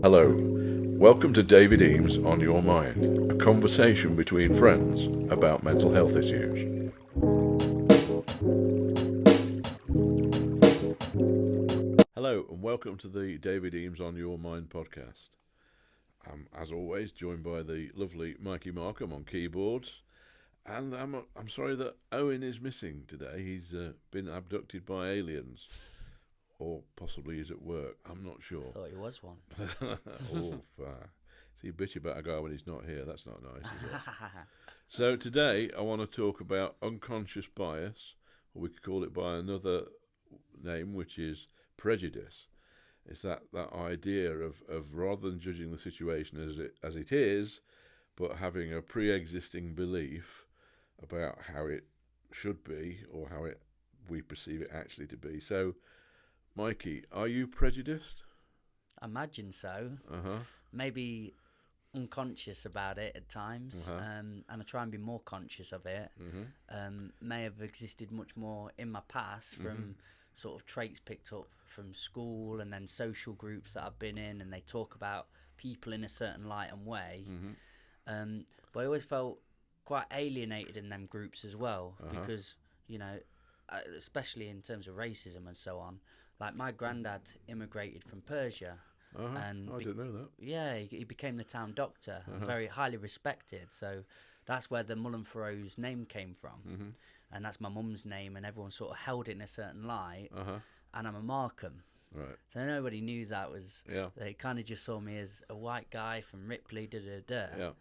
Hello, welcome to David Eames On Your Mind, a conversation between friends about mental health issues. Hello, and welcome to the David Eames On Your Mind podcast. I'm, as always, joined by the lovely Mikey Markham on keyboards, and I'm sorry that Owen is missing today. He's been abducted by aliens. Or possibly he's at work. I'm not sure. I thought he was one. See, bitchy about a guy when he's not here. That's not nice, is it? So today I want to talk about unconscious bias, or we could call it by another name, which is prejudice. It's that idea of rather than judging the situation as it is, but having a pre-existing belief about how it should be or how we perceive it actually to be. So, Mikey, are you prejudiced? I imagine so. Maybe unconscious about it at times, and I try and be more conscious of it. May have existed much more in my past from sort of traits picked up from school and then social groups that I've been in, and they talk about people in a certain light and way. But I always felt quite alienated in them groups as well, because, you know, especially in terms of racism and so on. Like, my granddad immigrated from Persia. And I didn't know that. Yeah, he became the town doctor, very highly respected. So that's where the Mullen-Furrows name came from. And that's my mum's name, and everyone sort of held it in a certain light. And I'm a Markham. Right. So nobody knew that was... Yeah. They kind of just saw me as a white guy from Ripley, Yeah.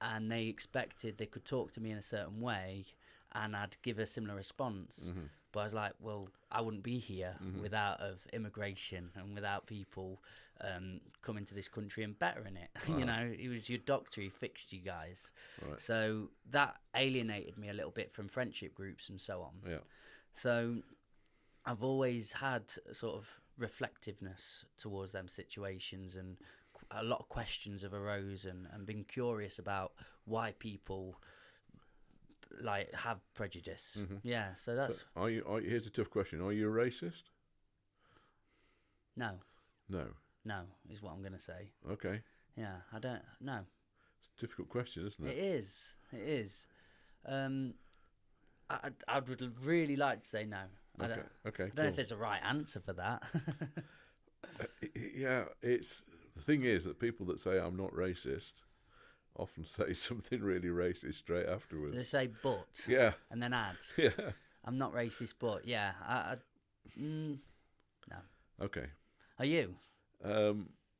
And they expected they could talk to me in a certain way, and I'd give a similar response. But I was like, well, I wouldn't be here without of immigration and without people coming to this country and bettering it. You know, he was your doctor, he fixed you guys. Right. So that alienated me a little bit from friendship groups and so on. Yeah. So I've always had a sort of reflectiveness towards them situations, and a lot of questions have arose, and been curious about why people like have prejudice. Yeah, so that's... So here's a tough question. Are you a racist? No is what I'm going to say. Okay. Yeah, I don't know. It's a difficult question, isn't it? It is. I would really like to say no. I don't know if there's a right answer for that. Yeah, the thing is that people that say I'm not racist often say something really racist straight afterwards. They say but, yeah, and then add, yeah, I'm not racist, but yeah, no. Okay. Are you?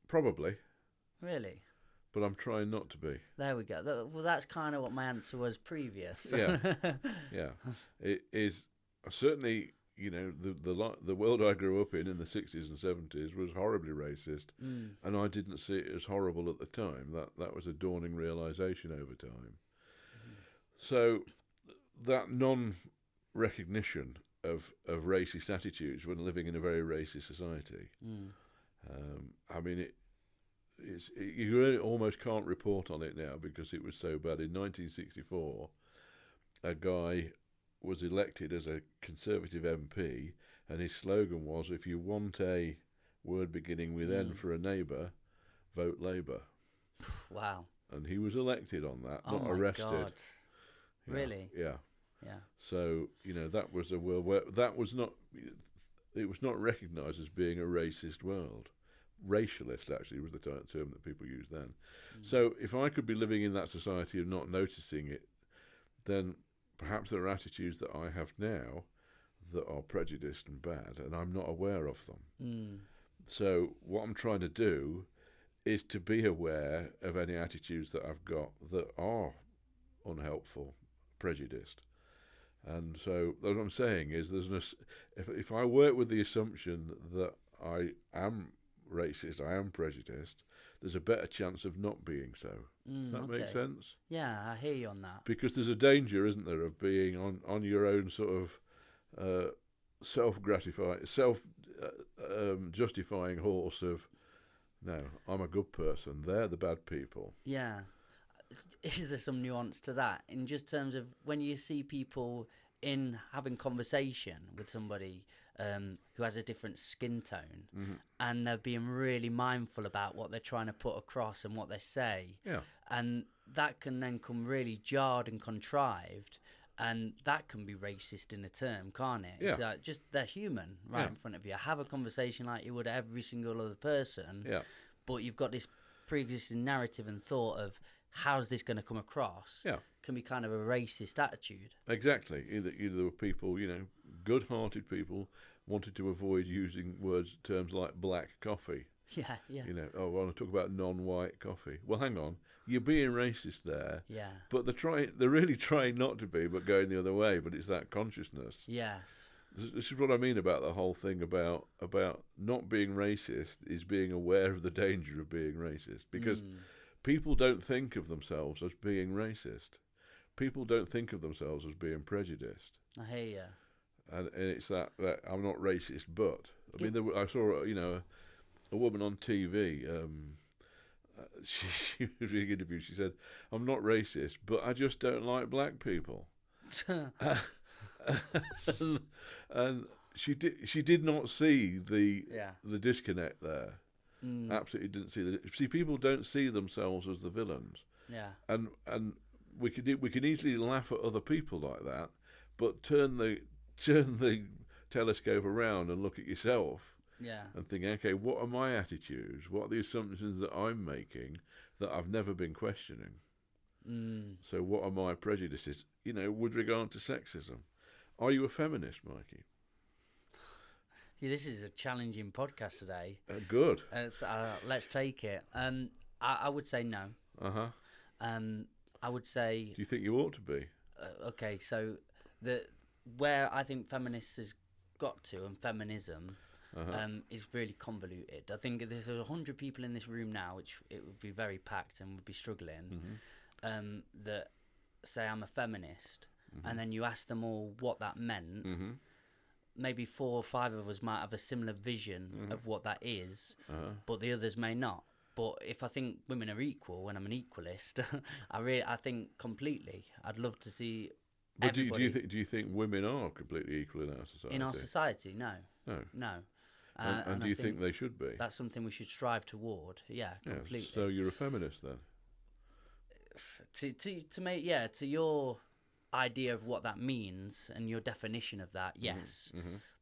Probably, really? but I'm trying not to be. There we go. Well, that's kind of what my answer was previous. Yeah, yeah. It is certainly. You know, the world I grew up in the 60s and 70s was horribly racist, and I didn't see it as horrible at the time. That was a dawning realisation over time. So that non-recognition of racist attitudes when living in a very racist society, I mean, you really almost can't report on it now because it was so bad. In 1964, a guy was elected as a Conservative MP, and his slogan was, if you want a word beginning with N for a neighbour, vote Labour. Wow. And he was elected on that, not my arrested. God. Yeah. Really? Yeah. Yeah. So, you know, that was a world where it was not recognised as being a racist world. Racialist, actually, was the term that people used then. So if I could be living in that society and not noticing it, then perhaps there are attitudes that I have now that are prejudiced and bad, and I'm not aware of them. So what I'm trying to do is to be aware of any attitudes that I've got that are unhelpful, prejudiced. And so what I'm saying is, if I work with the assumption that I am racist, I am prejudiced, there's a better chance of not being so. Does that make sense? Yeah, I hear you on that. Because there's a danger, isn't there, of being on your own sort of justifying horse of, no, I'm a good person, they're the bad people. Yeah. Is there some nuance to that in just terms of when you see people in having conversation with somebody who has a different skin tone, and they're being really mindful about what they're trying to put across and what they say. Yeah. And that can then come really jarred and contrived, and that can be racist in a term, can't it? Yeah. It's like just they're human in front of you. Have a conversation like you would every single other person, but you've got this pre-existing narrative and thought of how's this going to come across. Can be kind of a racist attitude. Exactly. Either there were people, good-hearted people wanted to avoid using terms like black coffee. Yeah. I want to talk about non-white coffee. Well, hang on, you're being racist there. Yeah. But they're really trying not to be, but going the other way. But it's that consciousness. Yes. This is what I mean about the whole thing about not being racist is being aware of the danger of being racist, because people don't think of themselves as being racist. People don't think of themselves as being prejudiced. I hear you. And it's that I'm not racist, but I mean, I saw a woman on TV. She was being interviewed. She said, "I'm not racist, but I just don't like black people." and she did not see the disconnect there. Absolutely didn't see people don't see themselves as the villains. Yeah. And we can easily laugh at other people like that, but turn the telescope around and look at yourself. Yeah. And think, okay, what are my attitudes? What are the assumptions that I'm making that I've never been questioning? So what are my prejudices, with regard to sexism? Are you a feminist, Mikey? Yeah, this is a challenging podcast today. Good. Let's take it. I would say no. I would say... Do you think you ought to be? Okay, so where I think feminists has got to, and feminism... is really convoluted. I think if there's 100 people in this room now, which it would be very packed and would be struggling, that say I'm a feminist, and then you ask them all what that meant, maybe 4 or 5 of us might have a similar vision of what that is, but the others may not. But if I think women are equal, and I'm an equalist, I think completely. I'd love to see. But do you think women are completely equal in our society? In our society, no. No. And do you think they should be? That's something we should strive toward. Yeah, completely. So you're a feminist then? To your idea of what that means and your definition of that, yes.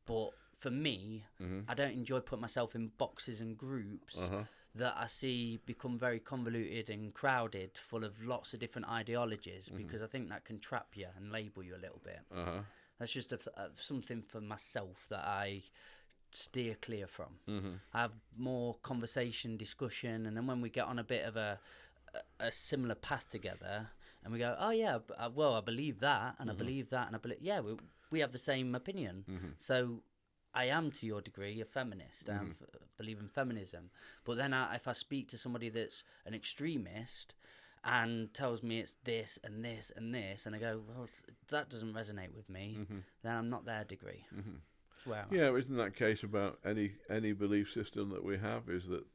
But for me, I don't enjoy putting myself in boxes and groups that I see become very convoluted and crowded, full of lots of different ideologies, because I think that can trap you and label you a little bit. That's just something for myself that I steer clear from. I have more conversation, discussion, and then when we get on a bit of a similar path together, and we go, oh yeah, well, I believe that, and I believe that, and I believe, yeah, we have the same opinion. So I am, to your degree, a feminist. I believe in feminism. But then if I speak to somebody that's an extremist and tells me it's this and this and this, and I go, well, that doesn't resonate with me, then I'm not their degree. That's where I'm at. Isn't that case about any belief system that we have, is that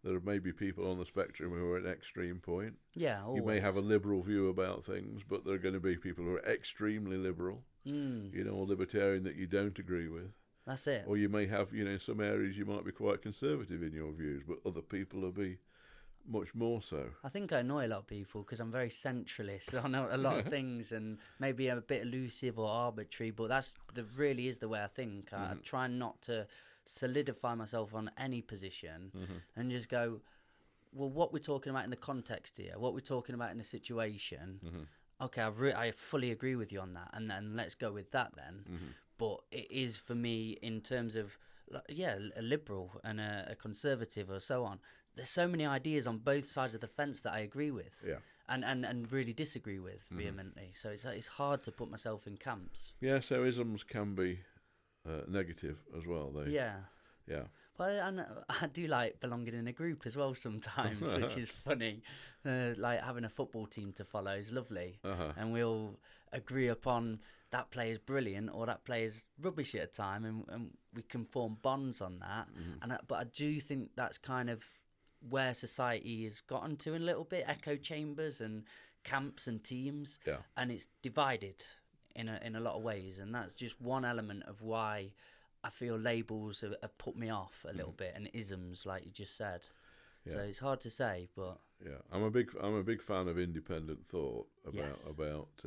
there may be people on the spectrum who are at an extreme point. Yeah, always. You may have a liberal view about things, but there are going to be people who are extremely liberal, or libertarian that you don't agree with. That's it. Or you may have, in some areas you might be quite conservative in your views, but other people will be much more so. I think I annoy a lot of people because I'm very centralist on a lot of things, and maybe I'm a bit elusive or arbitrary, but that really is the way I think. I try not to solidify myself on any position and just go, well, what we're talking about in the context here, what we're talking about in the situation, okay, I fully agree with you on that, and then let's go with that then. But it is, for me, in terms of, a liberal and a conservative or so on, there's so many ideas on both sides of the fence that I agree with and really disagree with vehemently. So it's hard to put myself in camps. Yeah, so isms can be negative as well. Yeah. Well, I do like belonging in a group as well sometimes, which is funny. Like having a football team to follow is lovely. And we'll agree upon that player's brilliant or that player's rubbish at a time, and we can form bonds on that. But I do think that's kind of where society has gotten to in a little bit, echo chambers and camps and teams, and it's divided in a lot of ways, and that's just one element of why I feel labels have put me off a little bit, and isms, like you just said. Yeah. So it's hard to say, but I'm a big fan of independent thought about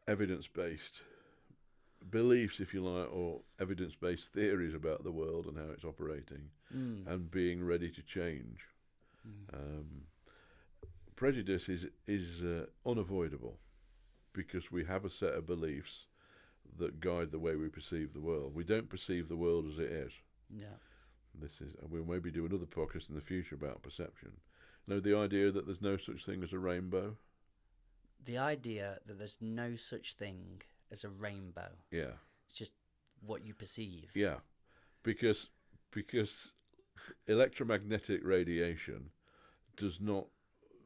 evidence-based beliefs, if you like, or evidence-based theories about the world and how it's operating, and being ready to change. Prejudice is unavoidable because we have a set of beliefs that guide the way we perceive the world. We don't perceive the world as it is. Yeah. We'll maybe do another podcast in the future about perception. The idea that there's no such thing as a rainbow. The idea that there's no such thing as a rainbow. Yeah. It's just what you perceive. Yeah, because electromagnetic radiation does not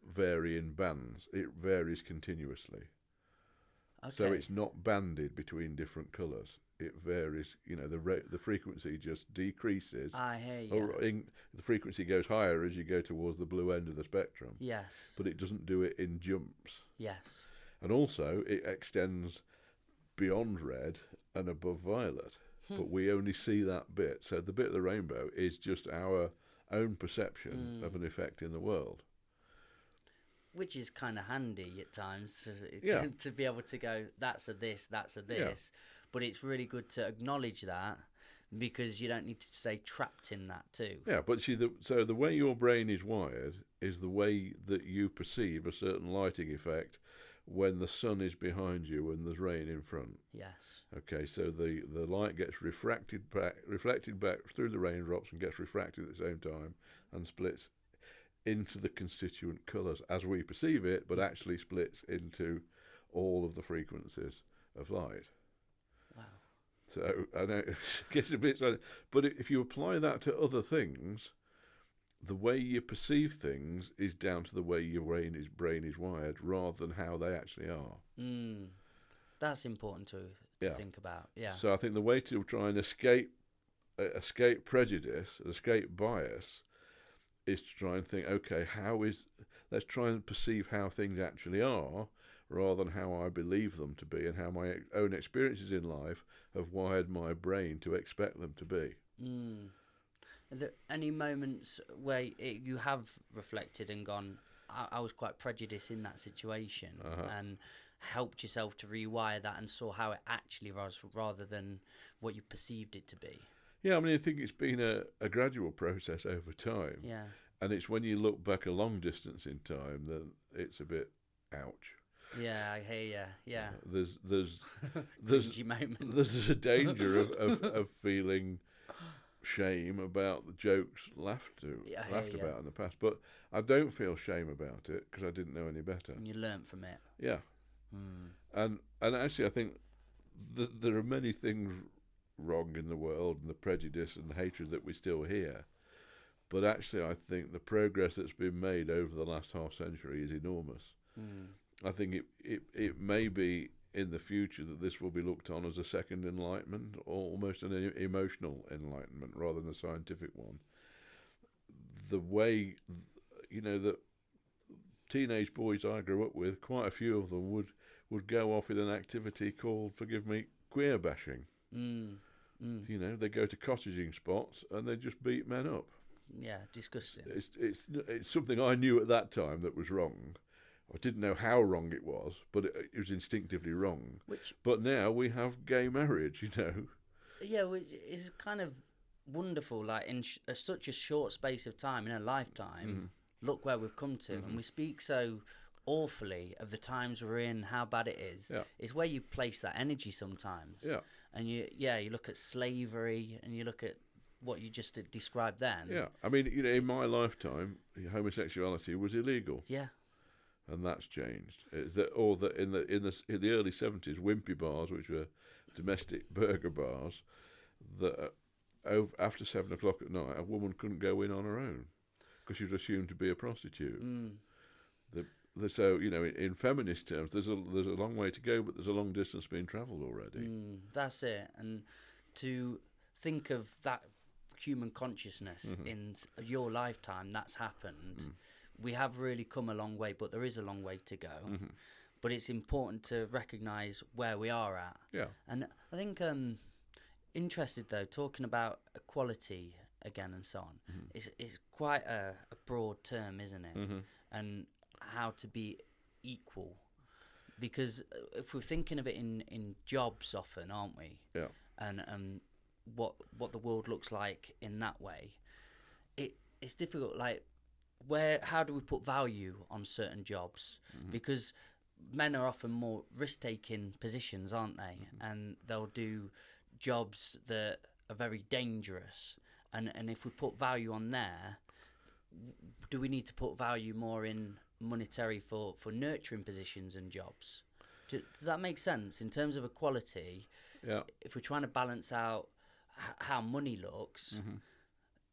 vary in bands. It varies continuously. Okay. So it's not banded between different colours. It varies. The frequency just decreases. I hear you. Or the frequency goes higher as you go towards the blue end of the spectrum. Yes. But it doesn't do it in jumps. Yes. And also, it extends beyond red and above violet. But we only see that bit. So the bit of the rainbow is just our own perception of an effect in the world. Which is kind of handy at times to be able to go, that's a this, that's a this. Yeah. But it's really good to acknowledge that because you don't need to stay trapped in that too. Yeah, but see, the way your brain is wired is the way that you perceive a certain lighting effect when the sun is behind you and there's rain in front. Yes. Okay, so the light gets reflected back through the raindrops and gets refracted at the same time and splits into the constituent colours as we perceive it, but actually splits into all of the frequencies of light. Wow. So I know it gets a bit, but if you apply that to other things, the way you perceive things is down to the way your brain is wired, rather than how they actually are. That's important to think about. Yeah. So I think the way to try and escape prejudice, escape bias, is to try and think, okay, let's try and perceive how things actually are, rather than how I believe them to be and how my own experiences in life have wired my brain to expect them to be. Are there any moments where you have reflected and gone, I was quite prejudiced in that situation, and helped yourself to rewire that and saw how it actually was rather than what you perceived it to be? Yeah, I think it's been a gradual process over time. Yeah. And it's when you look back a long distance in time that it's a bit ouch. Yeah, I hear you. Yeah. There's a danger of feeling shame about the jokes laughed about in the past, but I don't feel shame about it because I didn't know any better. And you learnt from it. Yeah. And actually, I think there are many things wrong in the world, and the prejudice and the hatred that we still hear. But actually, I think the progress that's been made over the last half century is enormous. I think it may be in the future that this will be looked on as a second enlightenment, or almost an emotional enlightenment rather than a scientific one. The way, that teenage boys I grew up with, quite a few of them would go off in an activity called, forgive me, queer bashing. They go to cottaging spots and they just beat men up. Yeah, disgusting. It's something I knew at that time that was wrong. I didn't know how wrong it was, but it was instinctively wrong. But now we have gay marriage, Yeah, which is kind of wonderful. Like in such a short space of time, in a lifetime, look where we've come to, and we speak so awfully of the times we're in, how bad it is. Yeah. It's where you place that energy sometimes. Yeah. And you look at slavery, and you look at what you just described then. Yeah, in my lifetime, homosexuality was illegal. Yeah. And that's changed. It's that, or that in the early 70s, wimpy bars, which were domestic burger bars, that after 7 o'clock at night, a woman couldn't go in on her own because she was assumed to be a prostitute. So in feminist terms, there's a long way to go, but there's a long distance being travelled already. That's it. And to think of that human consciousness in your lifetime, that's happened. We have really come a long way, but there is a long way to go. but it's important to recognise where we are at. Yeah. And I think interested though, talking about equality again and so on, it's quite a broad term, isn't it? And how to be equal, because if we're thinking of it in jobs often, aren't we? Yeah. And what the world looks like in that way, it's difficult. Like, how do we put value on certain jobs? Because men are often more risk-taking positions, aren't they? And they'll do jobs that are very dangerous. And if we put value on there, do we need to put value more in monetary for nurturing positions and jobs? Does that make sense in terms of equality? Yeah. If we're trying to balance out how money looks,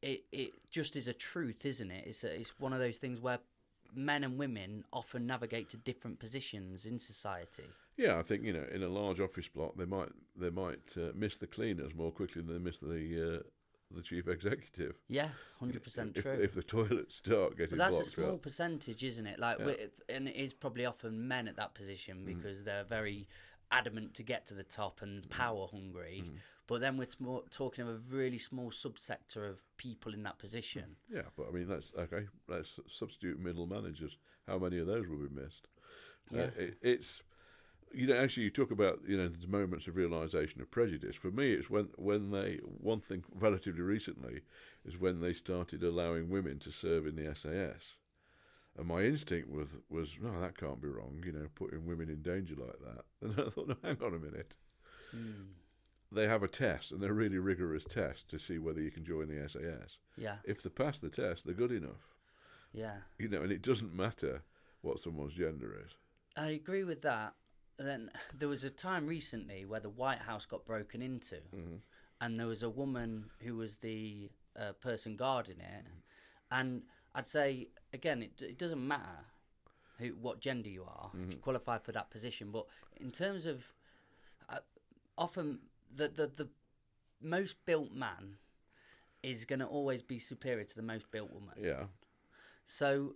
it just is a truth, isn't it? It's one of those things where men and women often navigate to different positions in society. Yeah, I think, in a large office block, they might miss the cleaners more quickly than they miss the chief executive. Yeah, 100% true. If the toilets start getting blocked up. But that's a small percentage, isn't it? Like, and it is probably often men at that position because they're very adamant to get to the top and power hungry. But then we're talking of a really small subsector of people in that position. Yeah, but I mean, let's substitute middle managers. How many of those will be missed? Yeah. It's, actually, you talk about, there's moments of realisation of prejudice. For me, it's when one thing relatively recently is when they started allowing women to serve in the SAS. And my instinct was no, that can't be wrong, putting women in danger like that. And I thought, no, hang on a minute. They have a test, and they're a really rigorous test to see whether you can join the SAS. Yeah. If they pass the test, they're good enough. Yeah. And it doesn't matter what someone's gender is. I agree with that. And then there was a time recently where the White House got broken into, and there was a woman who was the person guarding it. And I'd say, again, it doesn't matter what gender you are, if you qualify for that position. But in terms of often the most built man is going to always be superior to the most built woman. Yeah. So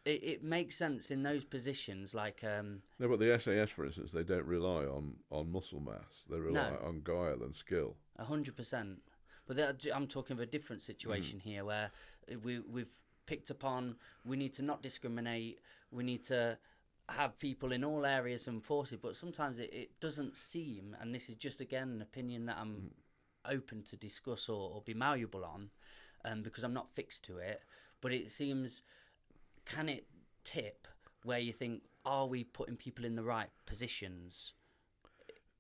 it makes sense in those positions, like... No, but the SAS, for instance, they don't rely on muscle mass. They rely on guile and skill. 100%. But I'm talking of a different situation here, where we've picked upon, we need to not discriminate, we need to have people in all areas and forces, but sometimes it doesn't seem, and this is just, again, an opinion that I'm open to discuss or be malleable on, because I'm not fixed to it, but it seems, can it tip where you think, are we putting people in the right positions?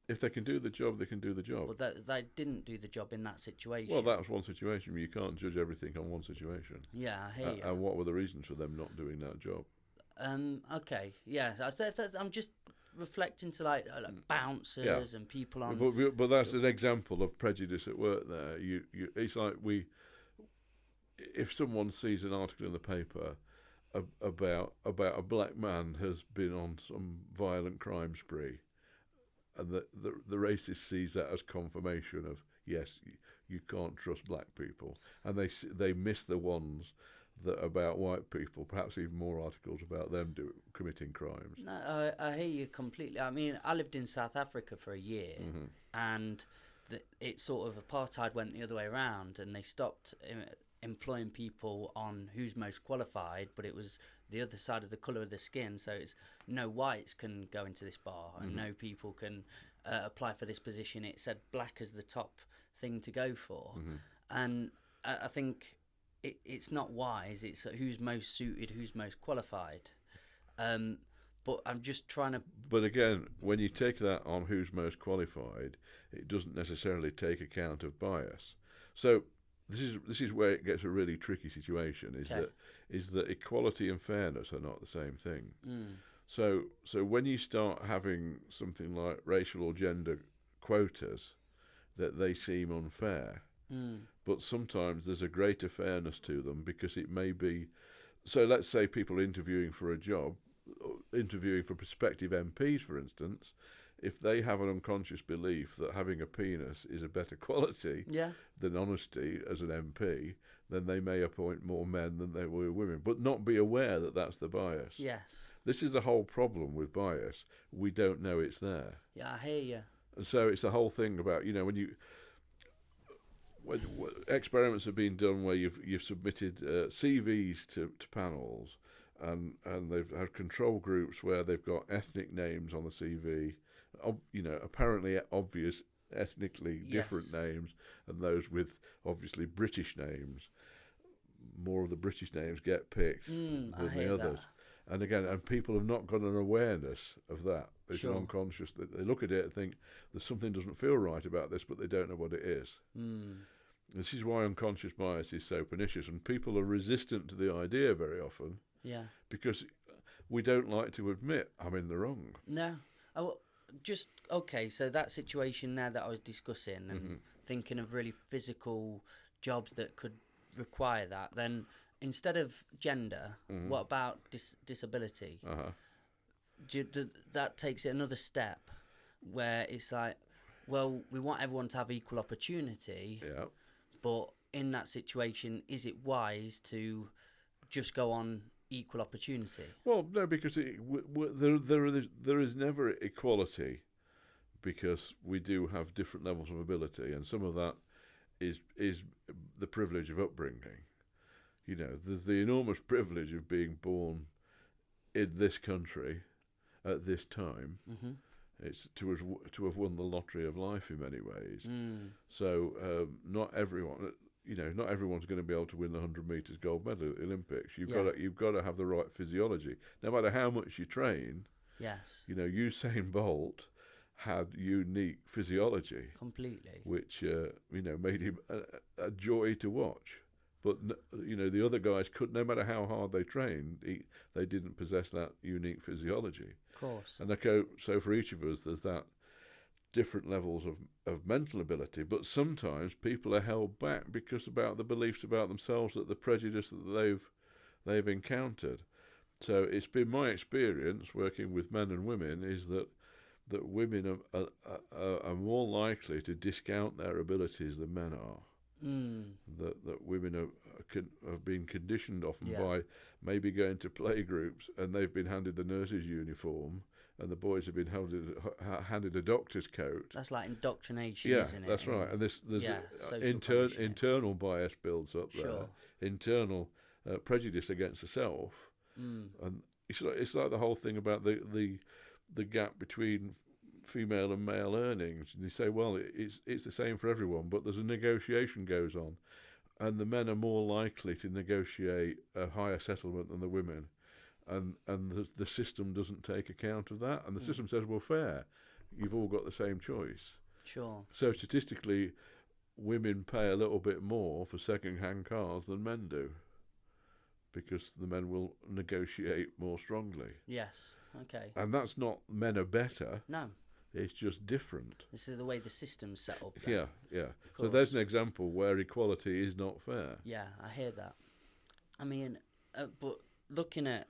If they can do the job, they can do the job. But they didn't do the job in that situation. Well, that was one situation. You can't judge everything on one situation. Yeah, I hear you. And what were the reasons for them not doing that job? Okay, yeah. I'm just reflecting to like bouncers and people on. But that's an example of prejudice at work. There, it's like if someone sees an article in the paper about a black man has been on some violent crime spree, and the racist sees that as confirmation of, yes, you can't trust black people, and they miss the ones that about white people, perhaps even more articles about them committing crimes. No, I hear you completely. I mean, I lived in South Africa for a year, and it sort of apartheid went the other way around, and they stopped employing people on who's most qualified, but it was the other side of the colour of the skin. So it's no whites can go into this bar, and no people can apply for this position. It said black as the top thing to go for, and I think it's not wise. It's who's most suited, who's most qualified. But I'm just trying to... But again, when you take that on who's most qualified, it doesn't necessarily take account of bias. So this is where it gets a really tricky situation, is that equality and fairness are not the same thing. So when you start having something like racial or gender quotas, that they seem unfair, but sometimes there's a greater fairness to them because it may be... So let's say people interviewing for a job, interviewing for prospective MPs, for instance, if they have an unconscious belief that having a penis is a better quality than honesty as an MP, then they may appoint more men than they will women, but not be aware that that's the bias. Yes. this is the whole problem with bias. We don't know it's there. Yeah, I hear you. And so it's the whole thing about, when experiments have been done where you've submitted CVs to panels, and they've had control groups where they've got ethnic names on the CV, apparently obvious ethnically different names, and those with obviously British names. More of the British names get picked than the others. And again, people have not got an awareness of that. It's an unconscious. They look at it and think there's something doesn't feel right about this, but they don't know what it is. This is why unconscious bias is so pernicious, and people are resistant to the idea very often. Yeah. Because we don't like to admit I'm in the wrong. No. So that situation there that I was discussing and thinking of really physical jobs that could require that, then instead of gender, what about disability? That takes it another step where it's like, well, we want everyone to have equal opportunity, but in that situation, is it wise to just go on equal opportunity? Well, no, because there is never equality, because we do have different levels of ability, and some of that is the privilege of upbringing. There's the enormous privilege of being born in this country at this time. It's to have won the lottery of life in many ways. So not everyone's going to be able to win the 100 meters gold medal at the Olympics. You've got to have the right physiology. No matter how much you train. Yes. Usain Bolt had unique physiology. Completely. Which made him a joy to watch. But the other guys could, no matter how hard they trained, they didn't possess that unique physiology. Of course. And so for each of us, there's that different levels of mental ability. But sometimes people are held back because about the beliefs about themselves, that the prejudice that they've encountered. So it's been my experience working with men and women is that women are more likely to discount their abilities than men are. That women have been conditioned often by maybe going to play groups, and they've been handed the nurse's uniform, and the boys have been handed a doctor's coat. That's like indoctrination, isn't it? That's right. And there's internal bias builds up there. Internal prejudice against the self, and it's like the whole thing about the gap between female and male earnings, and they say, well, it's the same for everyone, but there's a negotiation goes on, and the men are more likely to negotiate a higher settlement than the women, and the system doesn't take account of that, and the system says, well, fair, you've all got the same choice. Sure. So statistically, women pay a little bit more for second-hand cars than men do, because the men will negotiate more strongly. Yes. Okay. And that's not men are better. No. It's just different. This is the way the system's set up. Then. Yeah. So there's an example where equality is not fair. Yeah, I hear that. I mean, but looking at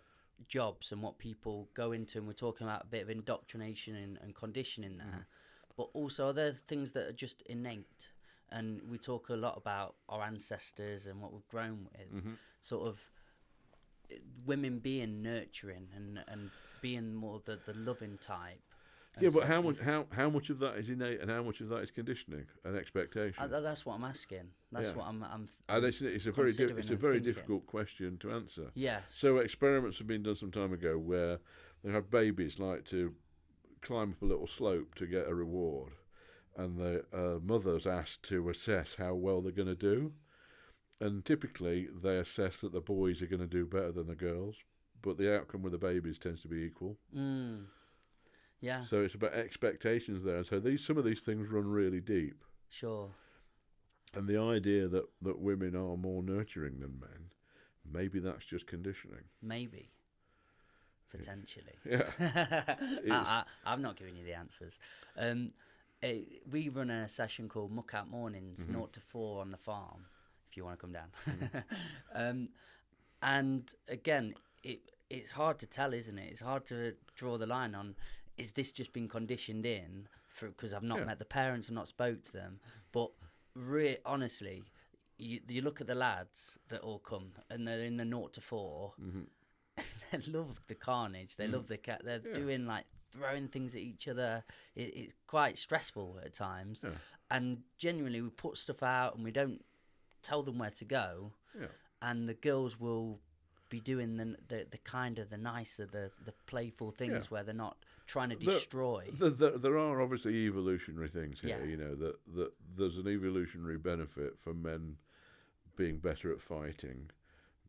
jobs and what people go into, and we're talking about a bit of indoctrination and conditioning there, but also are there things that are just innate? And we talk a lot about our ancestors and what we've grown with, sort of women being nurturing and being more the loving type. Yeah, but how much of that is innate and how much of that is conditioning and expectation? That's what I'm asking. That's what I'm and it's a very difficult question to answer. Yes. So experiments have been done some time ago where they have babies like to climb up a little slope to get a reward, and the mother's asked to assess how well they're going to do, and typically they assess that the boys are going to do better than the girls, but the outcome with the babies tends to be equal. Yeah. So it's about expectations there. So some of these things run really deep. Sure. And the idea that women are more nurturing than men, maybe that's just conditioning. Maybe. Potentially. Yeah. I'm not giving you the answers. We run a session called Muck Out Mornings, 0 to 4 on the farm, if you want to come down. And again, it's hard to tell, isn't it? It's hard to draw the line on, is this just been conditioned in because I've not met the parents and not spoke to them? But honestly, you look at the lads that all come and they're in the 0 to 4, they love the carnage. They love they're doing like throwing things at each other. It's quite stressful at times. Yeah. And genuinely, we put stuff out and we don't tell them where to go. Yeah. And the girls will be doing the kind of the nicer, the playful things where they're not trying to destroy. There are obviously evolutionary things here. Yeah. You know that there's an evolutionary benefit for men being better at fighting,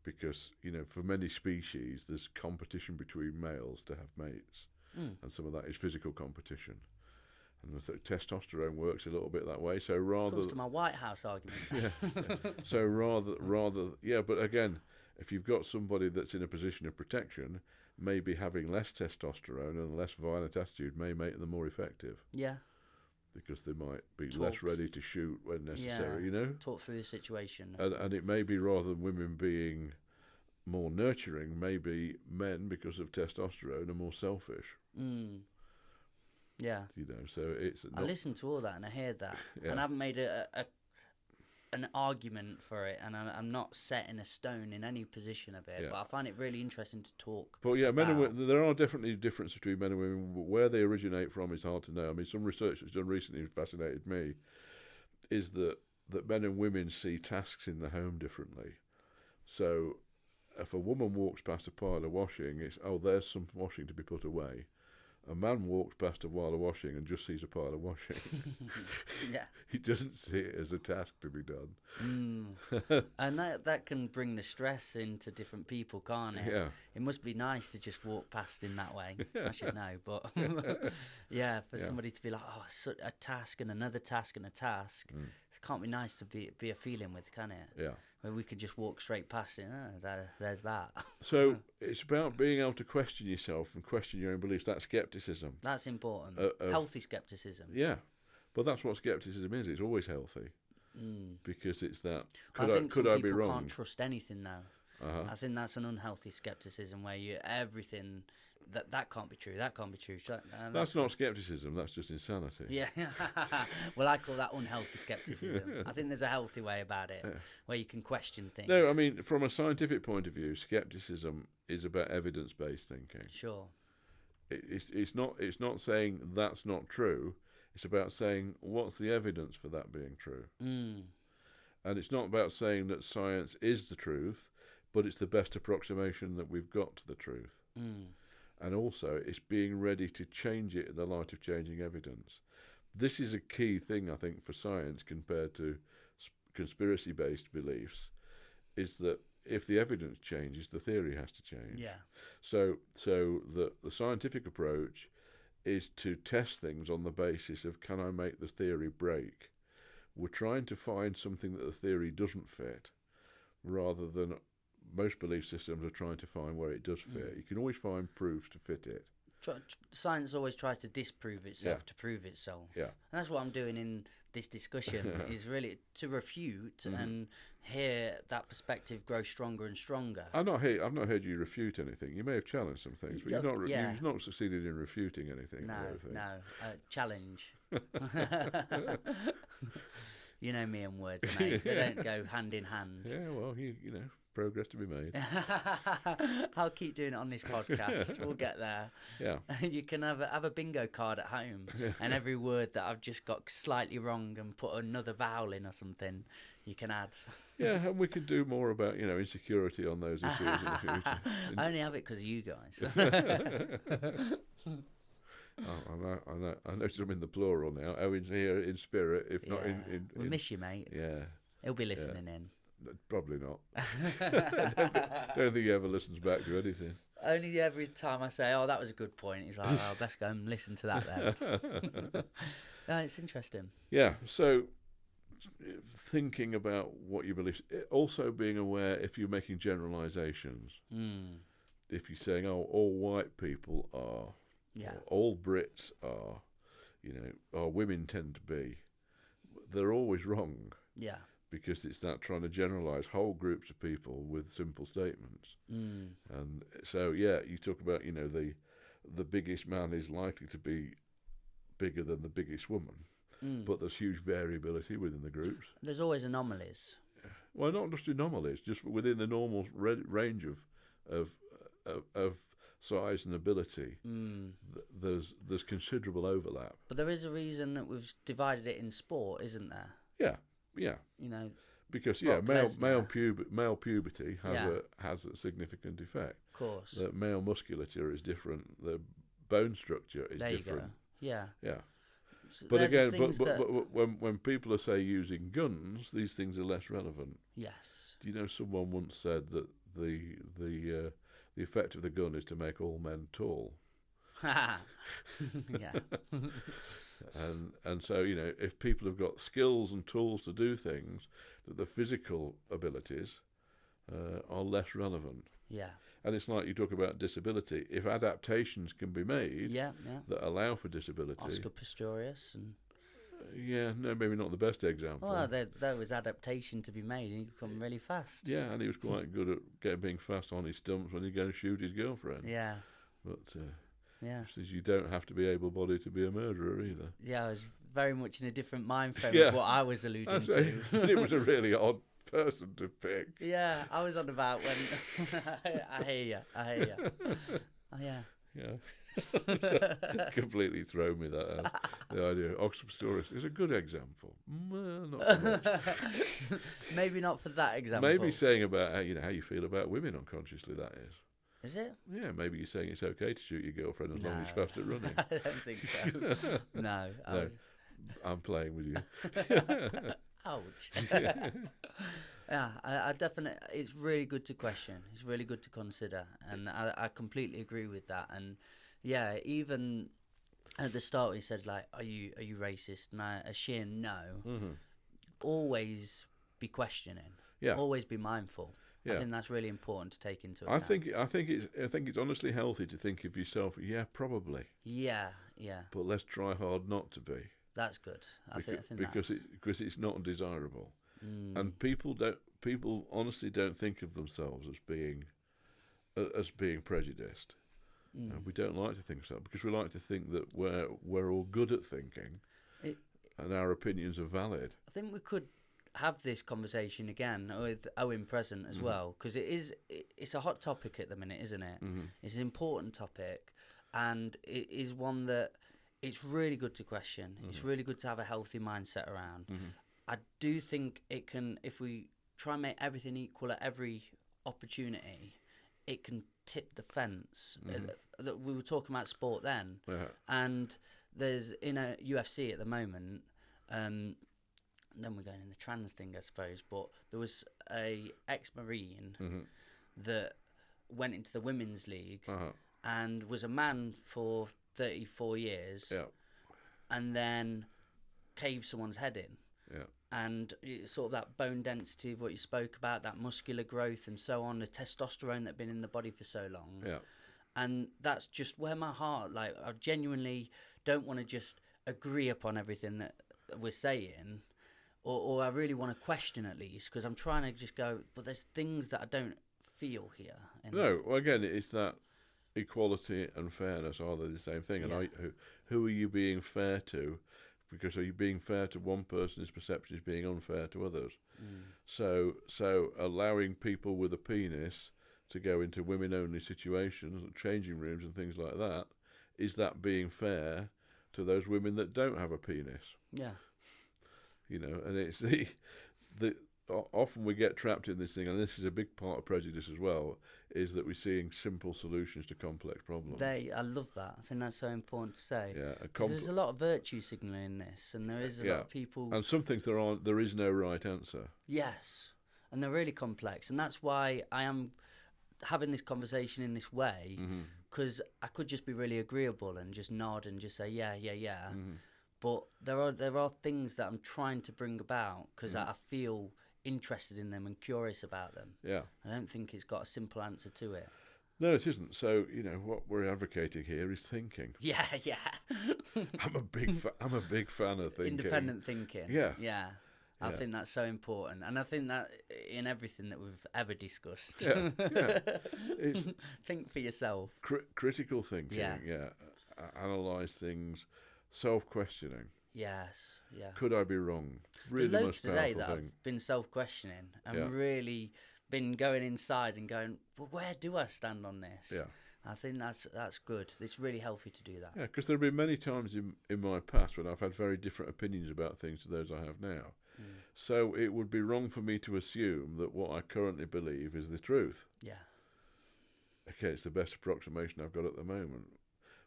because for many species there's competition between males to have mates, and some of that is physical competition. And testosterone works a little bit that way. So rather goes to my White House argument. yeah. So rather, but again, if you've got somebody that's in a position of protection, maybe having less testosterone and a less violent attitude may make them more effective. Yeah. Because they might be less ready to shoot when necessary, Talk through the situation. And it may be, rather than women being more nurturing, maybe men, because of testosterone, are more selfish. Yeah. So it's. I listen to all that and I hear that, and I haven't made an argument for it, and I'm not set in a stone in any position of it. But I find it really interesting to talk. But men and women, there are definitely differences between men and women. Where they originate from is hard to know. I mean, some research that's done recently fascinated me, is that men and women see tasks in the home differently. So, if a woman walks past a pile of washing, it's there's some washing to be put away. A man walks past a pile of washing and just sees a pile of washing. Yeah. He doesn't see it as a task to be done. And that can bring the stress into different people, can't it? Yeah. It must be nice to just walk past in that way. I should know, but for somebody to be like, a task and another task and a task, it can't be nice to be a feeling with, can it? Yeah. Where we could just walk straight past it. There's that. So it's about being able to question yourself and question your own beliefs. That's skepticism. That's important. Healthy skepticism. Yeah. But that's what skepticism is. It's always healthy. Because it's that, I think could some I be people wrong? Can't trust anything though. I think that's an unhealthy skepticism where everything that can't be true. That can't be true. That's not skepticism. That's just insanity. Yeah. Well, I call that unhealthy skepticism. I think there's a healthy way about it where you can question things. No, I mean, from a scientific point of view, skepticism is about evidence-based thinking. Sure. It's not saying that's not true. It's about saying what's the evidence for that being true. And it's not about saying that science is the truth, but it's the best approximation that we've got to the truth. And also, it's being ready to change it in the light of changing evidence. This is a key thing, I think, for science compared to conspiracy-based beliefs, is that if the evidence changes, the theory has to change. Yeah. So the scientific approach is to test things on the basis of, can I make the theory break? We're trying to find something that the theory doesn't fit, rather than most belief systems are trying to find where it does fit. You can always find proofs to fit it. Science always tries to disprove itself to prove itself. Yeah. And that's what I'm doing in this discussion, is really to refute and hear that perspective grow stronger and stronger. I've not heard you refute anything. You may have challenged some things, but you've not succeeded in refuting anything. No, challenge. You know me and words, mate. They don't go hand in hand. Yeah, well, you know, progress to be made. I'll keep doing it on this podcast. We'll get there. Yeah. You can have a bingo card at home, and every word that I've just got slightly wrong and put another vowel in or something, you can add. Yeah, and we could do more about, insecurity on those issues in the future. I only have it because of you guys. I notice I'm in the plural now. Owen's here in spirit, if not in. We miss you, mate. Yeah. He'll be listening in. Probably not. I don't think he ever listens back to anything. Only every time I say, that was a good point, he's like, best go and listen to that then. No, it's interesting. Yeah, so thinking about what you believe, also being aware if you're making generalizations. If you're saying, all white people are, or all Brits are, or women tend to be, they're always wrong. Yeah. Because it's that trying to generalise whole groups of people with simple statements. And so, you talk about, the biggest man is likely to be bigger than the biggest woman, but there's huge variability within the groups. There's always anomalies. Well, not just anomalies, just within the normal range of of size and ability, there's considerable overlap. But there is a reason that we've divided it in sport, isn't there? Yeah, yeah. You know, because male puberty has a significant effect. Of course. That male musculature is different. The bone structure is different. You go. Yeah. Yeah. But again, but when people are, say, using guns, these things are less relevant. Yes. Do you know someone once said that the effect of the gun is to make all men tall? Yeah. and so, you know, if people have got skills and tools to do things, that the physical abilities are less relevant. Yeah. And it's like you talk about disability. If adaptations can be made that allow for disability... Oscar Pistorius. And... maybe not the best example. Well, there was adaptation to be made, and he could come really fast. Yeah, and he was quite good at being fast on his stumps when he'd go and shoot his girlfriend. Yeah. But you don't have to be able-bodied to be a murderer either. Yeah, I was very much in a different mind frame of what I was alluding to. It was a really odd person to pick. Yeah, I was on about when... I hear you. Oh, yeah. Yeah. Completely throw me that out. The idea of Oxford Stories is a good example. Not so much. Maybe not for that example. Maybe saying about how you feel about women unconsciously, that is. Is it? Yeah, maybe you're saying it's okay to shoot your girlfriend as long as she's fast at running. I don't think so. No. I'm playing with you. Ouch. Yeah, I definitely. It's really good to question. It's really good to consider, and I completely agree with that. And yeah, even at the start, he said like, "Are you racist?" And a sheer no. Mm-hmm. Always be questioning. Yeah. Always be mindful. Yeah. I think that's really important to take into account. I think it's honestly healthy to think of yourself. Yeah, probably. Yeah. But let's try hard not to be. That's good. I think because it's not desirable, and people honestly don't think of themselves as being prejudiced. We don't like to think so because we like to think that we're all good at thinking, and our opinions are valid. I think we could have this conversation again with Owen present as well, because it's a hot topic at the minute, isn't it? It's an important topic, and it is one that it's really good to question. It's really good to have a healthy mindset around. I do think it can, if we try and make everything equal at every opportunity, it can tip the fence. That we were talking about sport then, and there's in a UFC at the moment. Then we're going in the trans thing, I suppose. But there was a ex-Marine that went into the women's league and was a man for 34 years, and then caved someone's head in. And sort of that bone density of what you spoke about, that muscular growth and so on, the testosterone that had been in the body for so long. And that's just where my heart, like, I genuinely don't want to just agree upon everything that we're saying, or I really want to question at least, because I'm trying to just go, but there's things that I don't feel here. No, well, again, it's that equality and fairness, are they the same thing? And who are you being fair to? Because are you being fair to one person, his perception is being unfair to others? So allowing people with a penis to go into women-only situations, changing rooms and things like that, is that being fair to those women that don't have a penis? Yeah. You know, and it's often we get trapped in this thing, and this is a big part of prejudice as well, is that we're seeing simple solutions to complex problems. I love that. I think that's so important to say. Yeah, there's a lot of virtue signalling in this, and there is a lot of people. And some things there is no right answer. Yes, and they're really complex, and that's why I am having this conversation in this way, because I could just be really agreeable and just nod and just say yeah. But there are things that I'm trying to bring about because I feel interested in them and curious about them. Yeah. I don't think it's got a simple answer to it. No, it isn't. So, you know, what we're advocating here is thinking. Yeah. I'm a big fan of thinking. Independent thinking. Yeah. I think that's so important. And I think that in everything that we've ever discussed. Yeah. It's think for yourself. Critical thinking. Yeah. Analyse things. Self-questioning. Yes, yeah. Could I be wrong? Really There's most loads today powerful that thing. I've been self-questioning and really been going inside and going, well, where do I stand on this? Yeah. I think that's good. It's really healthy to do that. Yeah, because there have been many times in my past when I've had very different opinions about things to those I have now. So it would be wrong for me to assume that what I currently believe is the truth. Yeah. Okay, it's the best approximation I've got at the moment.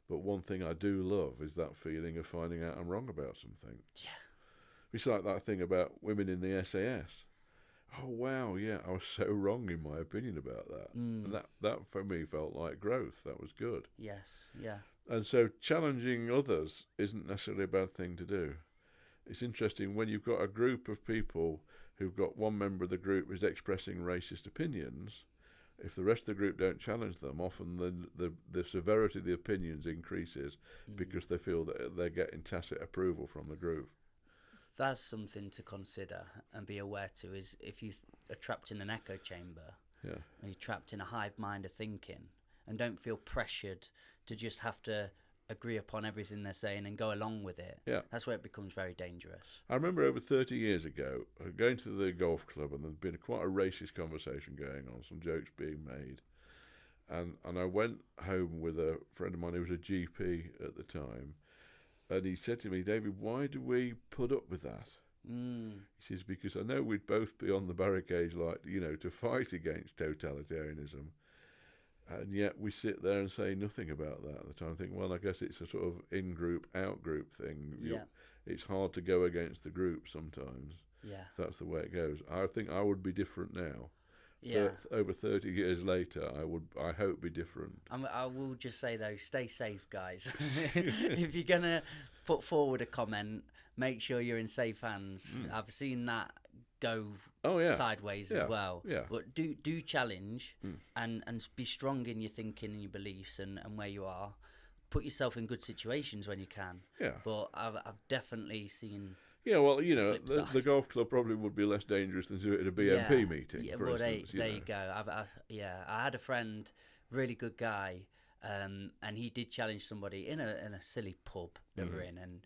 But one thing I do love is that feeling of finding out I'm wrong about something. Yeah. It's like that thing about women in the SAS. Oh, wow, yeah, I was so wrong in my opinion about that. And that for me felt like growth. That was good. Yes, yeah. And so challenging others isn't necessarily a bad thing to do. It's interesting when you've got a group of people who've got one member of the group who's expressing racist opinions, if the rest of the group don't challenge them, often the severity of the opinions increases because they feel that they're getting tacit approval from the group. That's something to consider and be aware to, is if you are trapped in an echo chamber, Yeah. or you're trapped in a hive mind of thinking, and don't feel pressured to just have to agree upon everything they're saying and go along with it. Yeah. That's where it becomes very dangerous. I remember over 30 years ago, going to the golf club, and there'd been quite a racist conversation going on, some jokes being made. And I went home with a friend of mine who was a GP at the time, and he said to me, David, why do we put up with that? He says, because I know we'd both be on the barricades, like, to fight against totalitarianism, and yet we sit there and say nothing about that at the time. I think, well, I guess it's a sort of in-group, out-group thing. It's hard to go against the group sometimes. Yeah. If that's the way it goes. I think I would be different now. Yeah. Over 30 years later, I hope be different. I will just say, though, stay safe, guys. If you're going to put forward a comment, make sure you're in safe hands. I've seen that go sideways as well. Yeah. But do challenge and be strong in your thinking and your beliefs and where you are. Put yourself in good situations when you can. Yeah. But I've definitely seen... Yeah, well, the golf club probably would be less dangerous than do it at a BNP meeting, for instance. There you go. I had a friend, really good guy, and he did challenge somebody in a silly pub that we're in, and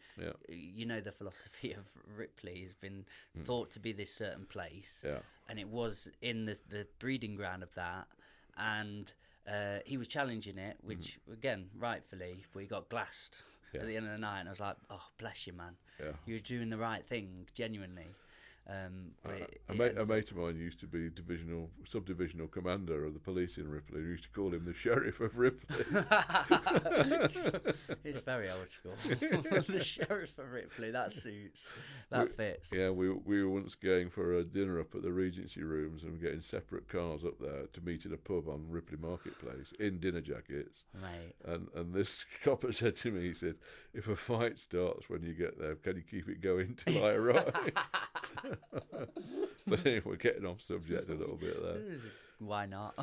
the philosophy of Ripley has been thought to be this certain place, and it was in the breeding ground of that, and he was challenging it, which again, rightfully, but he got glassed at the end of the night, and I was like, oh, bless you, man. Yeah. You're doing the right thing, genuinely. A mate of mine used to be subdivisional commander of the police in Ripley. We used to call him the Sheriff of Ripley. It's very old school. The Sheriff of Ripley, that suits. Fits. Yeah, we were once going for a dinner up at the Regency Rooms and getting separate cars up there to meet in a pub on Ripley Marketplace in dinner jackets. Right. And this copper said to me, he said, if a fight starts when you get there, can you keep it going till I arrive? But anyway, we're getting off subject a little bit there. Why not?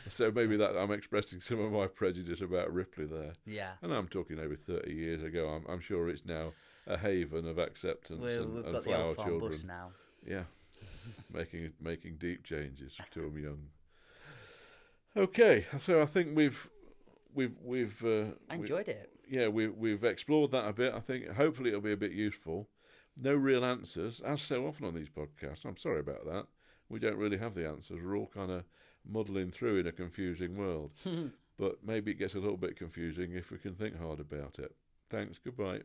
So maybe that I'm expressing some of my prejudice about Ripley there. Yeah. And I'm talking over 30 years ago. I'm sure it's now a haven of acceptance we've and got flower the old farm children. bus now. Yeah, making deep changes to them young. Okay, so I think we've I enjoyed it. Yeah, we've explored that a bit. I think hopefully it'll be a bit useful. No real answers, as so often on these podcasts. I'm sorry about that. We don't really have the answers. We're all kind of muddling through in a confusing world. But maybe it gets a little bit confusing if we can think hard about it. Thanks. Goodbye.